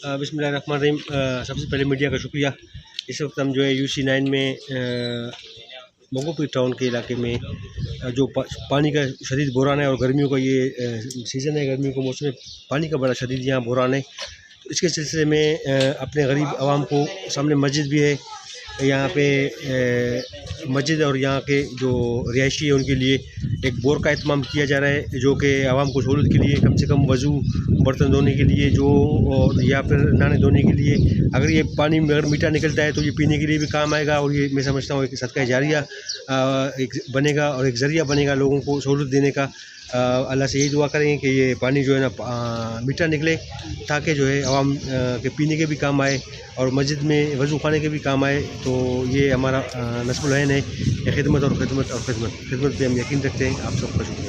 बिस्मिल्लाहिर्रहमानिर्रहीम। सबसे पहले मीडिया का शुक्रिया। इस वक्त हम जो है UC9 में मंगोपीर टाउन के इलाके में जो पानी का शदीद बहरान है और गर्मियों का ये सीज़न है, गर्मियों के मौसम में पानी का बड़ा शदीद यहाँ बहरान है। तो इसके सिलसिले में अपने गरीब आवाम को सामने मस्जिद भी है यहाँ पे, मस्जिद और यहाँ के जो रिहायशी है उनके लिए एक बोर का एहतमाम किया जा रहा है, जो कि आवाम को सहूलत के लिए कम से कम वज़ू, बर्तन धोने के लिए जो और या फिर नहाने धोने के लिए, अगर ये पानी अगर मीठा निकलता है तो ये पीने के लिए भी काम आएगा। और ये मैं समझता हूँ एक सदका जारिया एक बनेगा और एक ज़रिया बनेगा लोगों को सहूलत देने का। अल्लाह से यही दुआ करेंगे कि ये पानी जो है ना मीठा निकले, ताकि जो है आवाम के पीने के भी काम आए और मस्जिद में वज़ू खाने के भी काम आए। तो ये हमारा नस्बुल ऐन है, खिदमत और ख़िदमत और ख़िदमत पे हम यकीन रखते हैं। आप सबका शुक्रिया।